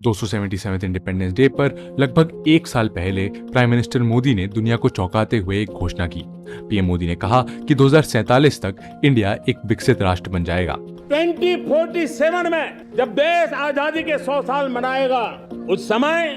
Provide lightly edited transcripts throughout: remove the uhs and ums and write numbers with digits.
277वें independence day पर लगभग एक साल पहले प्राइम मिनिस्टर मोदी ने दुनिया को चौंकाते हुए एक घोषणा की। पीएम मोदी ने कहा कि 2047 तक इंडिया एक विकसित राष्ट्र बन जाएगा। 2047 में जब देश आजादी के 100 साल मनाएगा, उस समय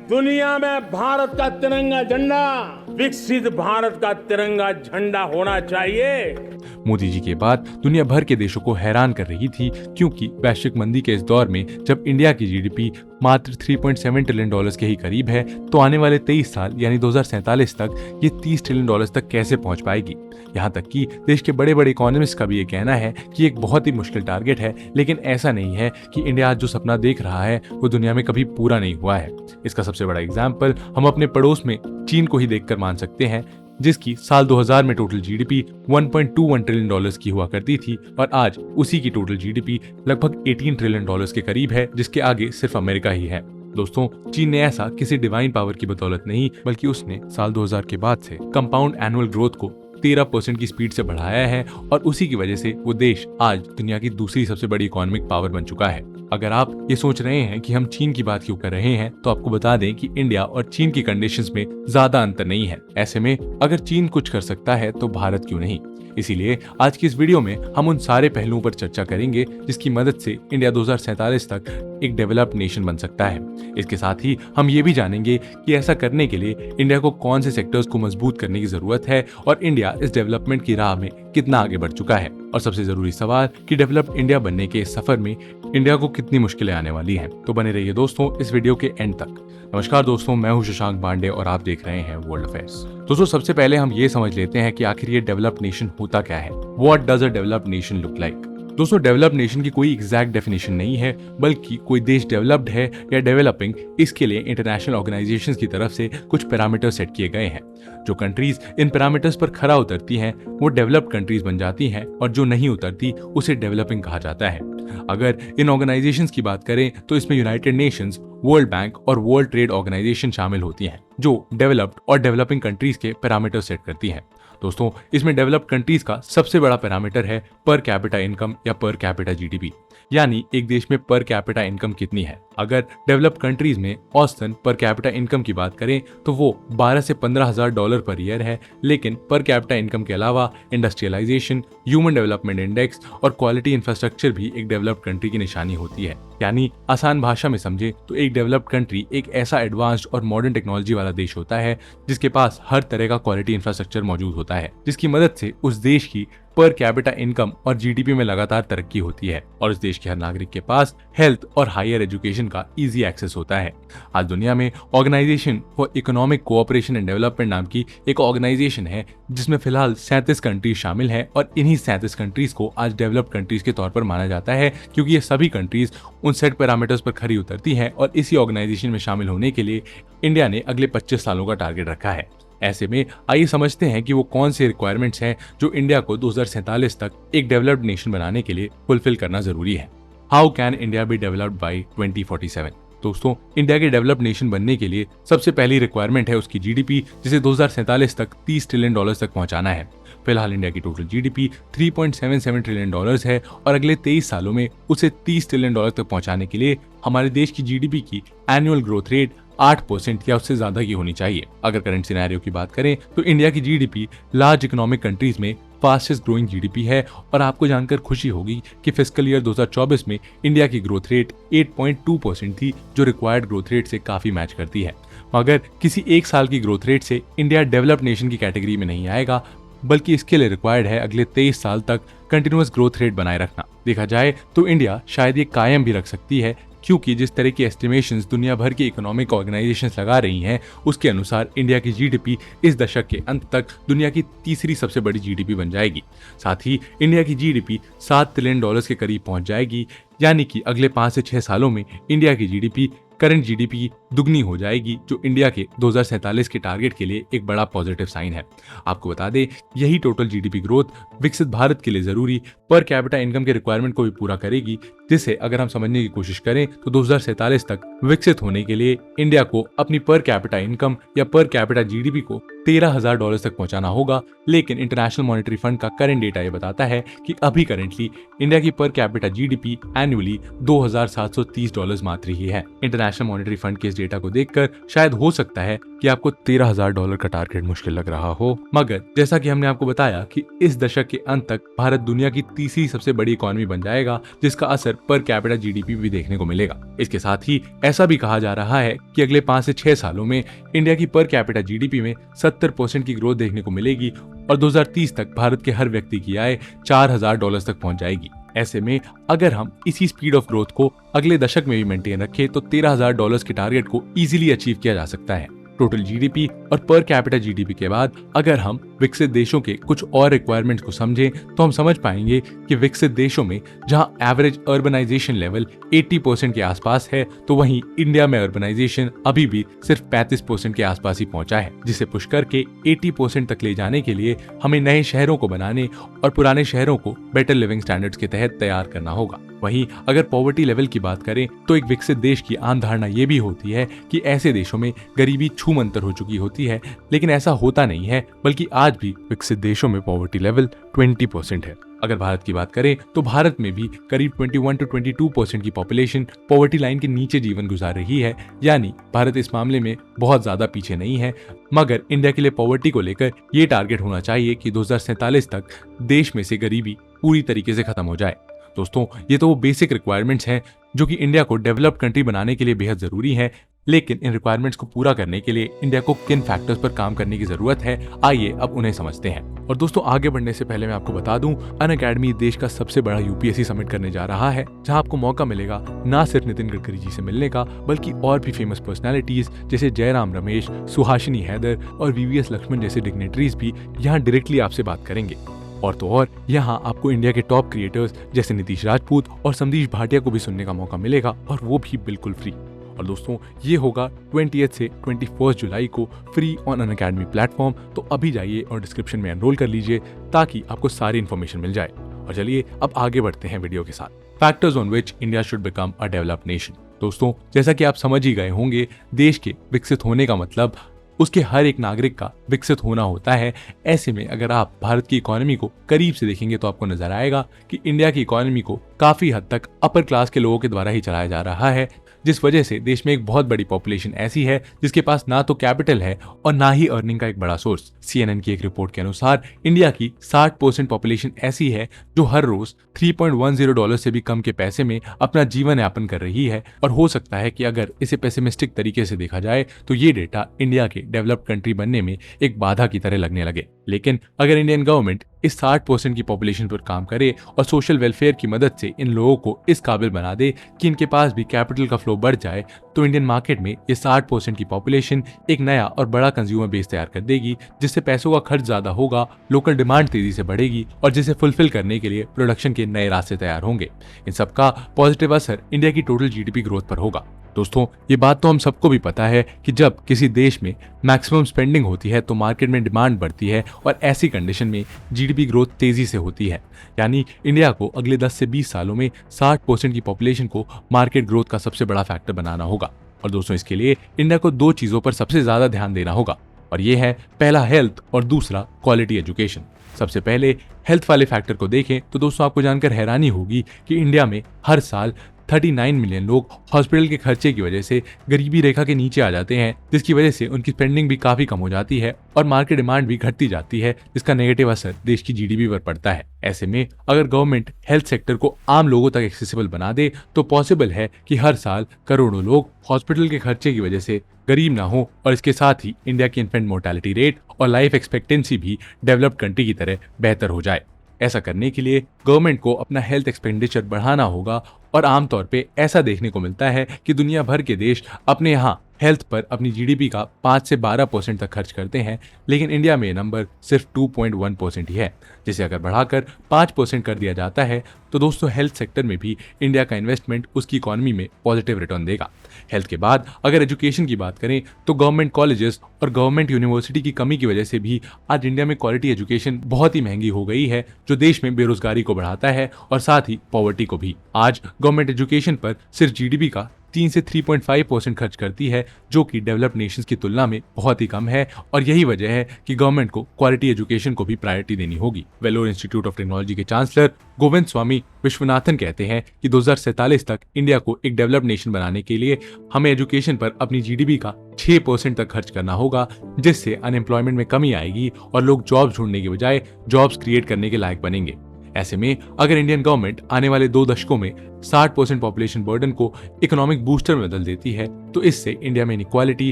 दुनिया में भारत का तिरंगा झंडा विकसित भारत का तिरंगा झंडा होना चाहिए। मोदी जी के बाद दुनिया भर के देशों को हैरान कर रही थी, क्योंकि वैश्विक मंदी के इस दौर में जब इंडिया की जीडीपी मात्र 3.7 ट्रिलियन डॉलर्स के ही करीब है, तो आने वाले 23 साल यानी 2047 तक ये 30 ट्रिलियन डॉलर्स तक कैसे पहुंच पाएगी। यहाँ तक कि देश के बड़े बड़े इकोनॉमिस्ट का भी ये कहना है कि एक बहुत ही मुश्किल टारगेट है, लेकिन ऐसा नहीं है कि इंडिया आज जो सपना देख रहा है वो दुनिया में कभी पूरा नहीं हुआ है। इसका सबसे बड़ा एग्जाम्पल हम अपने पड़ोस में चीन को ही देखकर मान सकते हैं, जिसकी साल 2000 में टोटल जीडीपी 1.21 ट्रिलियन डॉलर्स की हुआ करती थी और आज उसी की टोटल जीडीपी लगभग 18 ट्रिलियन डॉलर्स के करीब है, जिसके आगे सिर्फ अमेरिका ही है। दोस्तों, चीन ने ऐसा किसी डिवाइन पावर की बदौलत नहीं, बल्कि उसने साल 2000 के बाद से कंपाउंड एनुअल ग्रोथ को 13% की स्पीड से बढ़ाया है और उसी की वजह से वो देश आज दुनिया की दूसरी सबसे बड़ी इकोनॉमिक पावर बन चुका है। अगर आप ये सोच रहे हैं कि हम चीन की बात क्यों कर रहे हैं, तो आपको बता दें कि इंडिया और चीन की कंडीशंस में ज्यादा अंतर नहीं है। ऐसे में अगर चीन कुछ कर सकता है तो भारत क्यों नहीं। इसीलिए आज की इस वीडियो में हम उन सारे पहलुओं पर चर्चा करेंगे जिसकी मदद से इंडिया 2047 तक एक डेवलप्ड नेशन बन सकता है। इसके साथ ही हम ये भी जानेंगे कि ऐसा करने के लिए इंडिया को कौन से सेक्टर्स को मजबूत करने की जरूरत है और इंडिया इस डेवलपमेंट की राह में कितना आगे बढ़ चुका है। और सबसे जरूरी सवाल कि डेवलप्ड इंडिया बनने के इस सफर में इंडिया को कितनी मुश्किलें आने वाली हैं। तो बने रहिए दोस्तों इस वीडियो के एंड तक। नमस्कार दोस्तों, मैं हूं शशांक पांडे और आप देख रहे हैं वर्ल्ड अफेयर्स। दोस्तों, सबसे पहले हम ये समझ लेते हैं कि आखिर ये डेवलप्ड नेशन होता क्या है। What does a developed nation look like. दोस्तों, डेवलप्ड नेशन की कोई एग्जैक्ट डेफिनेशन नहीं है, बल्कि कोई देश डेवलप्ड है या डेवलपिंग, इसके लिए इंटरनेशनल ऑर्गेनाइजेशंस की तरफ से कुछ पैरामीटर सेट किए गए हैं। जो कंट्रीज इन पैरामीटर्स पर खरा उतरती हैं वो डेवलप्ड कंट्रीज बन जाती हैं और जो नहीं उतरती उसे डेवलपिंग कहा जाता है। अगर इन ऑर्गेनाइजेशंस की बात करें तो इसमें यूनाइटेड नेशंस, वर्ल्ड बैंक और वर्ल्ड ट्रेड ऑर्गेनाइजेशन शामिल होती हैं, जो डेवलप्ड और डेवलपिंग कंट्रीज के पैरामीटर सेट करती हैं। दोस्तों, इसमें डेवलप्ड कंट्रीज का सबसे बड़ा पैरामीटर है पर कैपिटा इनकम या पर कैपिटा जीडीपी, यानी एक देश में पर कैपिटा इनकम कितनी है। अगर डेवलप्ड कंट्रीज में औसतन पर कैपिटा इनकम की बात करें तो वो 12 से 15 हजार डॉलर पर ईयर है, लेकिन पर कैपिटा इनकम के अलावा इंडस्ट्रियलाइजेशन, ह्यूमन डेवलपमेंट इंडेक्स और क्वालिटी इंफ्रास्ट्रक्चर भी एक डेवलप्ड कंट्री की निशानी होती है। यानी आसान भाषा में समझे तो एक डेवलप्ड कंट्री एक ऐसा एडवांस्ड और मॉडर्न टेक्नोलॉजी वाला देश होता है जिसके पास हर तरह का क्वालिटी इंफ्रास्ट्रक्चर मौजूद होता है, जिसकी मदद से उस देश की पर कैपिटा इनकम और जीडीपी में लगातार तरक्की होती है और इस देश के हर नागरिक के पास हेल्थ और हायर एजुकेशन का इजी एक्सेस होता है। आज दुनिया में organisation for economic cooperation and development नाम की एक ऑर्गेनाइजेशन है जिसमें फिलहाल 37 कंट्रीज शामिल हैं और इन्हीं 37 कंट्रीज को आज डेवलप्ड कंट्रीज के तौर पर माना जाता है, क्योंकि ये सभी कंट्रीज उन सेट पैरामीटर्स पर खरी उतरती हैं और इसी ऑर्गेनाइजेशन में शामिल होने के लिए इंडिया ने अगले 25 सालों का टारगेट रखा है। ऐसे में आइए समझते हैं कि वो कौन से रिक्वायरमेंट्स हैं जो इंडिया को 2047 तक एक डेवलप्ड नेशन बनाने के लिए फुलफिल करना जरूरी है। How can India be developed by 2047। दोस्तों, इंडिया के डेवलप्ड नेशन बनने के लिए सबसे पहली रिक्वायरमेंट है उसकी जीडीपी, जिसे 2047 तक 30 ट्रिलियन डॉलर्स तक पहुंचाना है। फिलहाल इंडिया की टोटल जीडीपी 3.77 ट्रिलियन डॉलर्स है और अगले 23 सालों में उसे 30 ट्रिलियन डॉलर तक पहुंचाने के लिए हमारे देश की जीडीपी की एनुअल ग्रोथ रेट 8% या उससे ज्यादा की होनी चाहिए। अगर करंट सिनेरियो की बात करें तो इंडिया की जीडीपी लार्ज इकोनॉमिक कंट्रीज में फास्टेस्ट ग्रोइंग जीडीपी है और आपको जानकर खुशी होगी कि फिस्कल ईयर 2024 में इंडिया की ग्रोथ रेट 8.2% थी, जो रिक्वायर्ड ग्रोथ रेट से काफी मैच करती है। मगर किसी एक साल की ग्रोथ रेट से इंडिया डेवलप्ड नेशन की कैटेगरी में नहीं आएगा, बल्कि इसके लिए रिक्वायर्ड है अगले 23 साल तक कंटिन्यूअस ग्रोथ रेट बनाए रखना। देखा जाए तो इंडिया शायद ये कायम भी रख सकती है, क्योंकि जिस तरह की एस्टिमेशंस दुनिया भर की इकोनॉमिक ऑर्गेनाइजेशंस लगा रही हैं उसके अनुसार इंडिया की जीडीपी इस दशक के अंत तक दुनिया की तीसरी सबसे बड़ी जीडीपी बन जाएगी। साथ ही इंडिया की जीडीपी 7 ट्रिलियन डॉलर्स के करीब पहुंच जाएगी, यानी कि अगले 5 से 6 सालों में इंडिया की जीडीपी करंट जीडीपी दुगनी हो जाएगी, जो इंडिया के 2047 के टारगेट के लिए एक बड़ा पॉजिटिव साइन है। आपको बता दें, यही टोटल जीडीपी ग्रोथ विकसित भारत के लिए जरूरी पर कैपिटा इनकम के रिक्वायरमेंट को भी पूरा करेगी, जिसे अगर हम समझने की कोशिश करें तो 2047 तक विकसित होने के लिए इंडिया को अपनी पर कैपिटा इनकम या पर कैपिटा जीडीपी को $13,000 तक पहुंचाना होगा। लेकिन इंटरनेशनल मॉनेटरी फंड का करंट डेटा ये बताता है कि अभी करेंटली इंडिया की पर कैपिटा जीडीपी एनुअली $2,730 मात्र ही है। इंटरनेशनल मॉनेटरी फंड के इस डेटा को देखकर शायद हो सकता है कि आपको $13,000 का टारगेट मुश्किल लग रहा हो, मगर जैसा कि हमने आपको बताया कि इस दशक के अंत तक भारत दुनिया की तीसरी सबसे बड़ी इकोनॉमी बन जाएगा, जिसका असर पर कैपिटा जीडीपी भी देखने को मिलेगा। इसके साथ ही ऐसा भी कहा जा रहा है कि अगले 5 से 6 सालों में इंडिया की पर कैपिटा जीडीपी में 70% की ग्रोथ देखने को मिलेगी और 2030 तक भारत के हर व्यक्ति की आय $4,000 तक पहुंच जाएगी। ऐसे में अगर हम इसी स्पीड ऑफ ग्रोथ को अगले दशक में भी मेंटेन रखें तो $13,000 के टारगेट को इजीली अचीव किया जा सकता है। टोटल जीडीपी और पर कैपिटा जीडीपी के बाद अगर हम विकसित देशों के कुछ और रिक्वायरमेंट्स को समझें तो हम समझ पाएंगे कि विकसित देशों में जहां एवरेज अर्बनाइजेशन लेवल 80% के आसपास है, तो वहीं इंडिया में अर्बनाइजेशन अभी भी सिर्फ 35% के आसपास ही पहुंचा है, जिसे पुश करके 80% तक ले जाने के लिए हमें नए शहरों को बनाने और पुराने शहरों को बेटर लिविंग स्टैंडर्ड्स के तहत तैयार करना होगा। वहीं अगर पॉवर्टी लेवल की बात करें तो एक विकसित देश की आम धारणा ये भी होती है कि ऐसे देशों में गरीबी छूमंतर हो चुकी होती है, लेकिन ऐसा होता नहीं है, बल्कि आज भी विकसित देशों में पॉवर्टी लेवल 20% है। अगर भारत की बात करें तो भारत में भी करीब 21 से 22% की पॉपुलेशन पॉवर्टी लाइन के नीचे जीवन गुजार रही है, यानी भारत इस मामले में बहुत ज्यादा पीछे नहीं है। मगर इंडिया के लिए पॉवर्टी को लेकर ये टारगेट होना चाहिए कि 2047 तक देश में से गरीबी पूरी तरीके से खत्म हो जाए। दोस्तों, ये तो वो बेसिक रिक्वायरमेंट्स हैं जो कि इंडिया को डेवलप्ड कंट्री बनाने के लिए बेहद जरूरी है, लेकिन इन रिक्वायरमेंट्स को पूरा करने के लिए इंडिया को किन फैक्टर्स पर काम करने की जरूरत है, आइए अब उन्हें समझते हैं। और दोस्तों, आगे बढ़ने से पहले मैं आपको बता दूं, अनअकैडमी देश का सबसे बड़ा यूपीएससी समिट करने जा रहा है, जहां आपको मौका मिलेगा ना सिर्फ नितिन गडकरी जी से मिलने का, बल्कि और भी फेमस पर्सनैलिटीज जैसे जयराम रमेश, सुहासिनी हैदर और वीवीएस लक्ष्मण जैसे डिग्नेटरीज भी यहाँ डायरेक्टली आपसे बात करेंगे। और तो और यहाँ आपको इंडिया के टॉप क्रिएटर्स जैसे नीतीश राजपूत और समदीश भाटिया को भी सुनने का मौका मिलेगा, और वो भी बिल्कुल फ्री। और दोस्तों, ये होगा 20 से 21 जुलाई को फ्री ऑन अनअकैडमी प्लेटफॉर्म। तो अभी जाइए और डिस्क्रिप्शन में एनरोल कर लीजिए ताकि आपको सारी इन्फॉर्मेशन मिल जाए। और चलिए अब आगे बढ़ते हैं वीडियो के साथ। Factors on which India should become a developed nation. दोस्तों, जैसा कि आप समझ ही गए होंगे, देश के विकसित होने का मतलब उसके हर एक नागरिक का विकसित होना होता है। ऐसे में अगर आप भारत की इकोनॉमी को करीब से देखेंगे तो आपको नजर आएगा कि इंडिया की इकोनॉमी को काफी हद तक अपर क्लास के लोगों के द्वारा ही चलाया जा रहा है, जिस वजह से देश में एक बहुत बड़ी पॉपुलेशन ऐसी है जिसके पास ना तो कैपिटल है और ना ही अर्निंग का एक बड़ा सोर्स। CNN की एक रिपोर्ट के अनुसार इंडिया की 60% पॉपुलेशन ऐसी है जो हर रोज $3.10 से भी कम के पैसे में अपना जीवन यापन कर रही है। और हो सकता है कि अगर इसे पेसिमिस्टिक तरीके से देखा जाए तो ये डेटा इंडिया के डेवलप्ड कंट्री बनने में एक बाधा की तरह लगने लगे। लेकिन अगर इंडियन गवर्नमेंट इस 60% की पॉपुलेशन पर काम करे और सोशल वेलफेयर की मदद से इन लोगों को इस काबिल बना दे कि इनके पास भी कैपिटल का फ्लो बढ़ जाए, तो इंडियन मार्केट में ये 60% की पॉपुलेशन एक नया और बड़ा कंज्यूमर बेस तैयार कर देगी, जिससे पैसों का खर्च ज्यादा होगा, लोकल डिमांड तेजी से बढ़ेगी और जिसे फुलफिल करने के लिए प्रोडक्शन के नए रास्ते तैयार होंगे। इन सबका पॉजिटिव असर इंडिया की टोटल जीडीपी ग्रोथ पर होगा। दोस्तों, ये बात तो हम सबको भी पता है कि जब किसी देश में मैक्सिमम स्पेंडिंग होती है तो मार्केट में डिमांड बढ़ती है और ऐसी कंडीशन में जीडीपी ग्रोथ तेजी से होती है। यानी इंडिया को अगले 10 से 20 सालों में 60% की पॉपुलेशन को मार्केट ग्रोथ का सबसे बड़ा फैक्टर बनाना होगा। और दोस्तों, इसके लिए इंडिया को 2 चीजों पर सबसे ज्यादा ध्यान देना होगा, और ये है पहला हेल्थ और दूसरा क्वालिटी एजुकेशन। सबसे पहले हेल्थ वाले फैक्टर को देखें तो दोस्तों, आपको जानकर हैरानी होगी कि इंडिया में हर साल 39 मिलियन लोग हॉस्पिटल के खर्चे की वजह से गरीबी रेखा के नीचे आ जाते हैं, जिसकी वजह से उनकी स्पेंडिंग भी काफी कम हो जाती है और मार्केट डिमांड भी घटती जाती है, जिसका नेगेटिव असर देश की जीडीपी पर पड़ता है। ऐसे में अगर गवर्नमेंट हेल्थ सेक्टर को आम लोगों तक एक्सेसिबल बना दे तो पॉसिबल है कि हर साल करोड़ों लोग हॉस्पिटल के खर्चे की वजह से गरीब ना हो, और इसके साथ ही इंडिया की इन्फेंट मोर्टेलिटी रेट और लाइफ एक्सपेक्टेंसी भी डेवलप्ड कंट्री की तरह बेहतर हो जाए। ऐसा करने के लिए गवर्नमेंट को अपना हेल्थ एक्सपेंडिचर बढ़ाना होगा और आमतौर पे ऐसा देखने को मिलता है कि दुनिया भर के देश अपने यहाँ हेल्थ पर अपनी जीडीपी का 5 से 12% तक खर्च करते हैं, लेकिन इंडिया में ये नंबर सिर्फ 2.1% ही है, जिसे अगर बढ़ाकर 5% कर दिया जाता है तो दोस्तों हेल्थ सेक्टर में भी इंडिया का इन्वेस्टमेंट उसकी इकोनॉमी में पॉजिटिव रिटर्न देगा। हेल्थ के बाद अगर एजुकेशन की बात करें तो गवर्नमेंट कॉलेजेस और गवर्नमेंट यूनिवर्सिटी की कमी की वजह से भी आज इंडिया में क्वालिटी एजुकेशन बहुत ही महंगी हो गई है, जो देश में बेरोजगारी को बढ़ाता है और साथ ही पॉवर्टी को भी। आज गवर्नमेंट एजुकेशन पर सिर्फ जीडीपी का 3 से 3.5% खर्च करती है, जो कि डेवलप्ड नेशंस की तुलना में बहुत ही कम है, और यही वजह है कि गवर्नमेंट को क्वालिटी एजुकेशन को भी प्रायोरिटी देनी होगी। वेलोर इंस्टीट्यूट ऑफ टेक्नोलॉजी के चांसलर गोविंद स्वामी विश्वनाथन कहते हैं कि 2047 तक इंडिया को एक डेवलप्ड नेशन बनाने के लिए हमें एजुकेशन पर अपनी जीडीपी का 6% तक खर्च करना होगा, जिससे अनएम्प्लॉयमेंट में कमी आएगी और लोग जॉब्स ढूंढने के बजाय जॉब्स क्रिएट करने के लायक बनेंगे। ऐसे में अगर इंडियन गवर्नमेंट आने वाले 2 दशकों में 60% पॉपुलेशन बर्डन को इकोनॉमिक बूस्टर में बदल देती है तो इससे इंडिया में इनइक्वालिटी,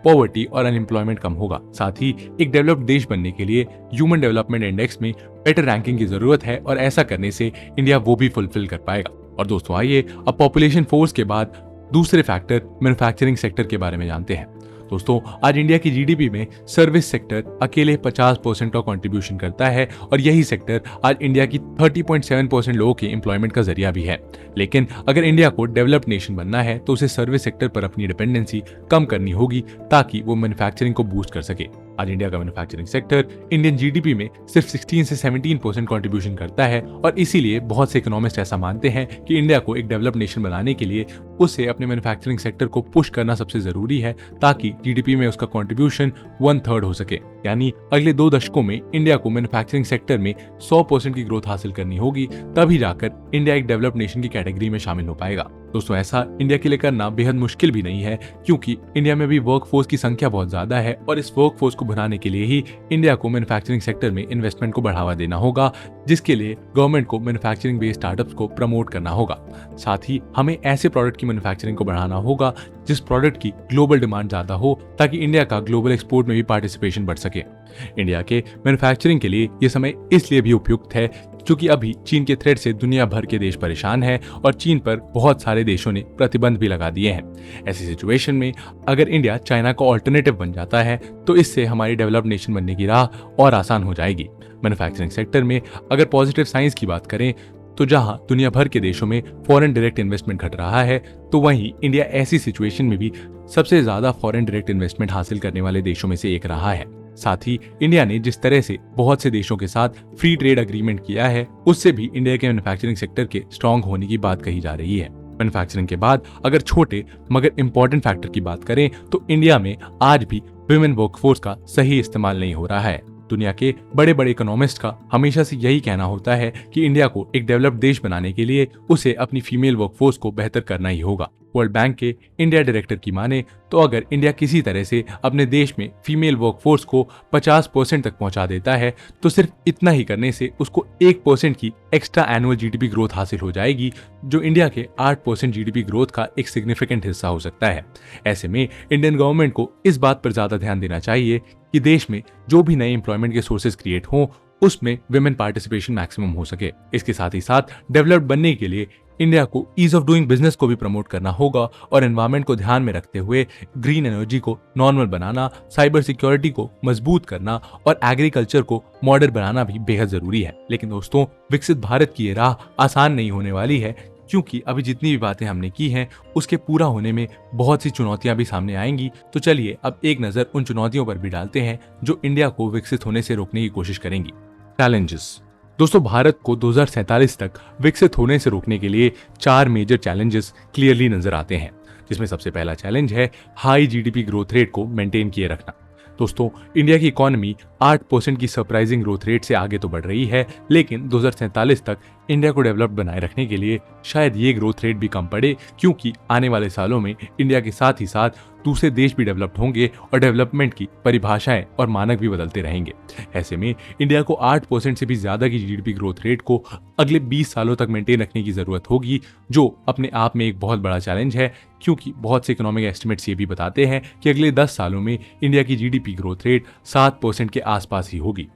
पॉवर्टी और अनएम्प्लॉयमेंट कम होगा। साथ ही एक डेवलप्ड देश बनने के लिए ह्यूमन डेवलपमेंट इंडेक्स में बेटर रैंकिंग की जरूरत है, और ऐसा करने से इंडिया वो भी फुलफिल कर पाएगा। और दोस्तों आइए अब पॉपुलेशन फोर्स के बाद दूसरे फैक्टर मैन्युफैक्चरिंग सेक्टर के बारे में जानते हैं। दोस्तों आज इंडिया की जीडीपी में सर्विस सेक्टर अकेले 50% का कंट्रीब्यूशन करता है, और यही सेक्टर आज इंडिया की 30.7% लोगों के एम्प्लॉयमेंट का जरिया भी है। लेकिन अगर इंडिया को डेवलप्ड नेशन बनना है तो उसे सर्विस सेक्टर पर अपनी डिपेंडेंसी कम करनी होगी, ताकि वो मैन्युफैक्चरिंग को बूस्ट कर सके। आज इंडिया का मैन्युफैक्चरिंग सेक्टर इंडियन जीडीपी में सिर्फ 16 से 17% कंट्रीब्यूशन करता है, और इसीलिए बहुत से इकोनॉमिस्ट ऐसा मानते हैं कि इंडिया को एक डेवलप्ड नेशन बनाने के लिए उसे अपने मैन्युफैक्चरिंग सेक्टर को पुश करना सबसे जरूरी है, ताकि जीडीपी में उसका कंट्रीब्यूशन 1/3 हो सके। यानी अगले 2 दशकों में इंडिया को मैन्युफैक्चरिंग सेक्टर में 100% की ग्रोथ हासिल करनी होगी, तभी जाकर इंडिया एक डेवलप्ड नेशन की कैटेगरी में शामिल हो पाएगा। दोस्तों ऐसा इंडिया के लिए करना बेहद मुश्किल भी नहीं है, क्योंकि इंडिया में भी वर्कफोर्स की संख्या बहुत ज्यादा है, और इस वर्कफोर्स को बनाने के लिए ही इंडिया को मैन्युफैक्चरिंग सेक्टर में इन्वेस्टमेंट को बढ़ावा देना होगा, जिसके लिए गवर्नमेंट को मैन्युफैक्चरिंग बेस्ड स्टार्टअप्स को प्रमोट करना होगा। साथ ही हमें ऐसे प्रोडक्ट की मैन्युफैक्चरिंग को बढ़ाना होगा जिस प्रोडक्ट की ग्लोबल डिमांड ज्यादा हो, ताकि इंडिया का ग्लोबल एक्सपोर्ट में भी पार्टिसिपेशन बढ़ सके। इंडिया के मैन्युफैक्चरिंग के लिए ये समय इसलिए भी उपयुक्त है क्योंकि अभी चीन के थ्रेट से दुनिया भर के देश परेशान हैं, और चीन पर बहुत सारे देशों ने प्रतिबंध भी लगा दिए हैं। ऐसी सिचुएशन में अगर इंडिया चाइना का ऑल्टरनेटिव बन जाता है तो इससे हमारी डेवलप्ड नेशन बनने की राह और आसान हो जाएगी। मैन्युफैक्चरिंग सेक्टर में अगर पॉजिटिव साइंस की बात करें तो जहां दुनिया भर के देशों में फॉरेन डायरेक्ट इन्वेस्टमेंट घट रहा है, तो वहीं इंडिया ऐसी सिचुएशन में भी सबसे ज्यादा फॉरेन डायरेक्ट इन्वेस्टमेंट हासिल करने वाले देशों में से एक रहा है। साथ ही इंडिया ने जिस तरह से बहुत से देशों के साथ फ्री ट्रेड एग्रीमेंट किया है, उससे भी इंडिया के मैन्युफैक्चरिंग सेक्टर के स्ट्रांग होने की बात कही जा रही है। मैन्युफैक्चरिंग के बाद अगर छोटे मगर इंपॉर्टेंट फैक्टर की बात करें तो इंडिया में आज भी वुमेन वर्कफोर्स का सही इस्तेमाल नहीं हो रहा है। दुनिया के बड़े बड़े इकोनॉमिस्ट का हमेशा से यही कहना होता है कि इंडिया को एक डेवलप्ड देश बनाने के लिए उसे अपनी फीमेल वर्कफोर्स को बेहतर करना ही होगा। वर्ल्ड बैंक के इंडिया डायरेक्टर की माने तो अगर इंडिया किसी तरह से अपने देश में फीमेल वर्कफोर्स को 50% तक पहुंचा देता है तो सिर्फ इतना ही करने से उसको 1% की एक्स्ट्रा एनुअल जीडीपी ग्रोथ हासिल हो जाएगी, जो इंडिया के 8% जीडीपी ग्रोथ का एक सिग्निफिकेंट हिस्सा हो सकता है। ऐसे में इंडियन गवर्नमेंट को इस बात पर ज्यादा ध्यान देना चाहिए कि देश में जो भी नए एम्प्लॉयमेंट के सोर्सेज क्रिएट हों उसमें विमेन पार्टिसिपेशन मैक्सिमम हो सके। इसके साथ ही साथ डेवलप्ड बनने के लिए इंडिया को ईज ऑफ डूइंग बिजनेस को भी प्रमोट करना होगा, और एनवायरमेंट को ध्यान में रखते हुए ग्रीन एनर्जी को नॉर्मल बनाना, साइबर सिक्योरिटी को मजबूत करना और एग्रीकल्चर को मॉडर्न बनाना भी बेहद जरूरी है। लेकिन दोस्तों विकसित भारत की ये राह आसान नहीं होने वाली है, क्योंकि अभी जितनी भी बातें हमने की हैं उसके पूरा होने में बहुत सी चुनौतियां भी सामने आएंगी। तो चलिए अब एक नजर उन चुनौतियों पर भी डालते हैं जो इंडिया को विकसित होने से रोकने की कोशिश करेंगी। चैलेंजेस। दोस्तों भारत को 2047 तक विकसित होने से रोकने के लिए 4 मेजर चैलेंजेस क्लियरली नजर आते हैं, जिसमें सबसे पहला चैलेंज है हाई जीडीपी ग्रोथ रेट को मेंटेन किए रखना। दोस्तों इंडिया की इकोनॉमी 8% की सरप्राइजिंग ग्रोथ रेट से आगे तो बढ़ रही है, लेकिन 2047 तक इंडिया को डेवलप्ड बनाए रखने के लिए शायद ये ग्रोथ रेट भी कम पड़े, क्योंकि आने वाले सालों में इंडिया के साथ ही साथ दूसरे देश भी डेवलप्ड होंगे और डेवलपमेंट की परिभाषाएं और मानक भी बदलते रहेंगे। ऐसे में इंडिया को 8% से भी ज्यादा की जीडीपी ग्रोथ रेट को अगले 20 सालों तक मेंटेन रखने की जरूरत होगी, जो अपने आप में एक बहुत बड़ा चैलेंज है, क्योंकि बहुत से इकोनॉमिक एस्टिमेट्स ये भी बताते हैं कि अगले 10 सालों में इंडिया की जीडीपी ग्रोथ रेट 7% के आसपास ही होगी।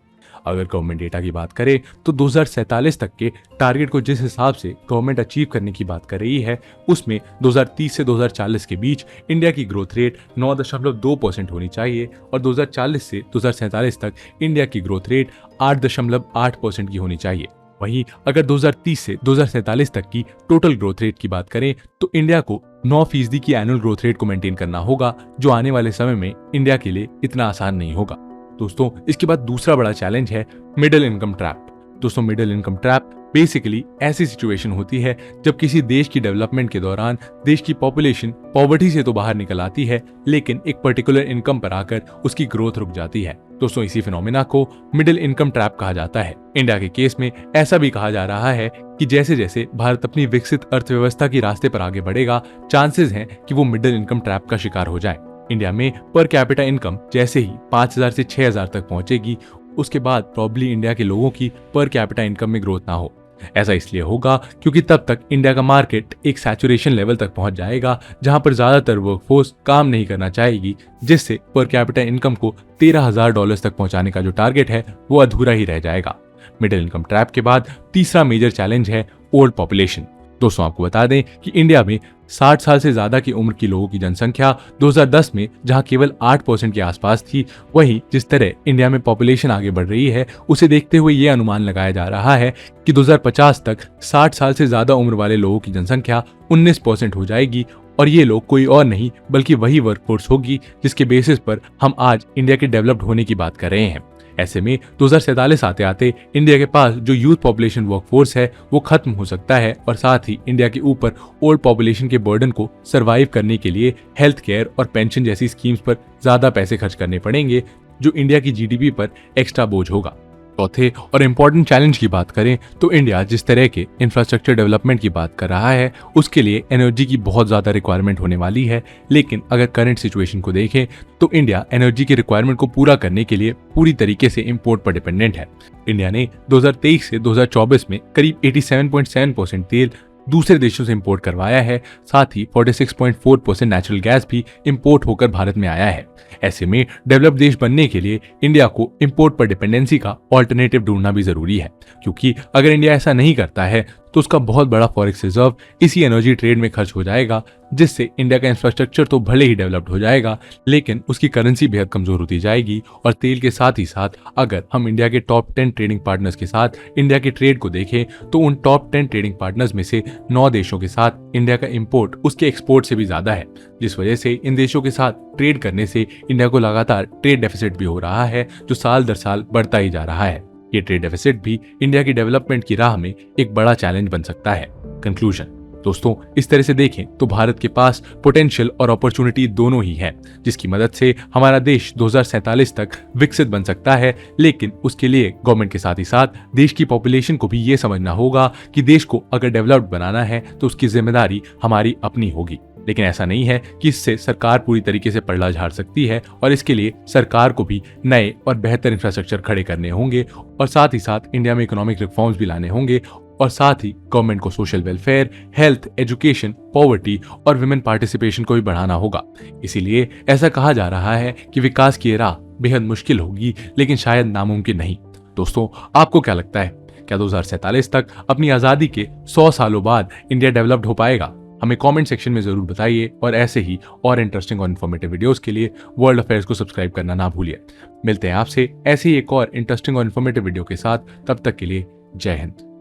अगर गवर्नमेंट डेटा की बात करें तो 2047 तक के टारगेट को जिस हिसाब से गवर्नमेंट अचीव करने की बात कर रही है, उसमें 2030 से 2040 के बीच इंडिया की ग्रोथ रेट 9.2% होनी चाहिए और 2040 से 2047 तक इंडिया की ग्रोथ रेट 8.8% की होनी चाहिए। वहीं अगर 2030 से 2047 तक की टोटल ग्रोथ रेट की बात करें तो इंडिया को 9% की एनुअल ग्रोथ रेट को मेंटेन करना होगा, जो आने वाले समय में इंडिया के लिए इतना आसान नहीं होगा। दोस्तों, इसके बाद दूसरा बड़ा चैलेंज है मिडिल इनकम ट्रैप। दोस्तों, मिडिल इनकम ट्रैप बेसिकली ऐसी सिचुएशन होती है जब किसी देश की डेवलपमेंट के दौरान देश की पॉपुलेशन पॉवर्टी से तो बाहर निकल आती है, लेकिन एक पर्टिकुलर इनकम पर आकर उसकी ग्रोथ रुक जाती है। दोस्तों, इसी फिनोमेना को मिडिल इनकम ट्रैप कहा जाता है। इंडिया के केस में ऐसा भी कहा जा रहा है कि जैसे जैसे भारत अपनी विकसित अर्थव्यवस्था के रास्ते पर आगे बढ़ेगा, चांसेस हैं कि वो मिडिल इनकम ट्रैप का शिकार हो जाए। इंडिया में पर कैपिटा इनकम जैसे ही 5,000 से 6,000 तक पहुंचेगी, उसके बाद प्रॉब्ली इंडिया के लोगों की पर कैपिटा इनकम में ग्रोथ ना हो। ऐसा इसलिए होगा क्योंकि तब तक इंडिया का मार्केट एक सैचुरेशन लेवल तक पहुंच जाएगा जहां पर ज्यादातर वर्कफोर्स काम नहीं करना चाहेगी, जिससे पर कैपिटा इनकम को $13,000 तक पहुंचाने का जो टारगेट है वो अधूरा ही रह जाएगा। मिडिल इनकम ट्रैप के बाद तीसरा मेजर चैलेंज है ओल्ड पॉपुलेशन। दोस्तों, आपको बता दें कि इंडिया में 60 साल से ज्यादा की उम्र की लोगों की जनसंख्या 2010 में जहां केवल 8% के आसपास थी, वहीं जिस तरह इंडिया में पॉपुलेशन आगे बढ़ रही है उसे देखते हुए ये अनुमान लगाया जा रहा है कि 2050 तक 60 साल से ज्यादा उम्र वाले लोगों की जनसंख्या 19% हो जाएगी और ये लोग कोई और नहीं बल्कि वही वर्कफोर्स होगी जिसके बेसिस पर हम आज इंडिया के डेवलप्ड होने की बात कर रहे हैं। ऐसे में 2047 आते आते इंडिया के पास जो यूथ पॉपुलेशन वर्कफोर्स है वो खत्म हो सकता है और साथ ही इंडिया के ऊपर ओल्ड पॉपुलेशन के बर्डन को सरवाइव करने के लिए हेल्थ केयर और पेंशन जैसी स्कीम्स पर ज्यादा पैसे खर्च करने पड़ेंगे, जो इंडिया की जीडीपी पर एक्स्ट्रा बोझ होगा। चौथे और इम्पोर्टेंट चैलेंज की बात करें तो इंडिया जिस तरह के इंफ्रास्ट्रक्चर डेवलपमेंट की बात कर रहा है उसके लिए एनर्जी की बहुत ज्यादा रिक्वायरमेंट होने वाली है, लेकिन अगर करंट सिचुएशन को देखें तो इंडिया एनर्जी की रिक्वायरमेंट को पूरा करने के लिए पूरी तरीके से इंपोर्ट पर डिपेंडेंट है। इंडिया ने 2023 से 2024 में करीब 87.7% तेल दूसरे देशों से इंपोर्ट करवाया है, साथ ही 46.4% नेचुरल गैस भी इंपोर्ट होकर भारत में आया है। ऐसे में डेवलप्ड देश बनने के लिए इंडिया को इंपोर्ट पर डिपेंडेंसी का ऑल्टरनेटिव ढूंढना भी जरूरी है, क्योंकि अगर इंडिया ऐसा नहीं करता है तो उसका बहुत बड़ा फॉरेक्स रिजर्व इसी एनर्जी ट्रेड में खर्च हो जाएगा, जिससे इंडिया का इंफ्रास्ट्रक्चर तो भले ही डेवलप्ड हो जाएगा लेकिन उसकी करेंसी बेहद कमजोर होती जाएगी। और तेल के साथ ही साथ अगर हम इंडिया के टॉप 10 ट्रेडिंग पार्टनर्स के साथ इंडिया के ट्रेड को देखें तो उन टॉप 10 ट्रेडिंग पार्टनर्स में से 9 देशों के साथ इंडिया का इंपोर्ट उसके एक्सपोर्ट से भी ज्यादा है, जिस वजह से इन देशों के साथ ट्रेड करने से इंडिया को लगातार ट्रेड डेफिसिट भी हो रहा है, जो साल दर साल बढ़ता ही जा रहा है। ये ट्रेड डेफिसिट भी इंडिया की डेवलपमेंट की राह में एक बड़ा चैलेंज बन सकता है। कंक्लूजन दोस्तों, इस तरह से देखें तो भारत के पास पोटेंशियल और अपॉर्चुनिटी दोनों ही है, जिसकी मदद से हमारा देश 2047 तक विकसित बन सकता है। लेकिन उसके लिए गवर्नमेंट के साथ ही साथ देश की पॉपुलेशन को भी ये समझना होगा कि देश को अगर डेवलप्ड बनाना है तो उसकी जिम्मेदारी हमारी अपनी होगी। लेकिन ऐसा नहीं है कि इससे सरकार पूरी तरीके से पलड़ा झाड़ सकती है, और इसके लिए सरकार को भी नए और बेहतर इंफ्रास्ट्रक्चर खड़े करने होंगे और साथ ही साथ इंडिया में इकोनॉमिक रिफॉर्म्स भी लाने होंगे, और साथ ही गवर्नमेंट को social welfare, health, education, poverty और विमेन पार्टिसिपेशन को भी बढ़ाना होगा। इसीलिए ऐसा कहा जा रहा है कि विकास की राह बेहद मुश्किल होगी, लेकिन शायद नामुमकिन नहीं। दोस्तों, आपको क्या लगता है, क्या 2047 तक अपनी आजादी के 100 सालों बाद इंडिया डेवलप्ड हो पाएगा? हमें कमेंट सेक्शन में जरूर बताइए, और ऐसे ही और इंटरेस्टिंग और इन्फॉर्मेटिव वीडियोस के लिए वर्ल्ड अफेयर्स को सब्सक्राइब करना ना भूलिए। मिलते हैं आपसे ऐसे ही एक और इंटरेस्टिंग और इन्फॉर्मेटिव वीडियो के साथ, तब तक के लिए जय हिंद।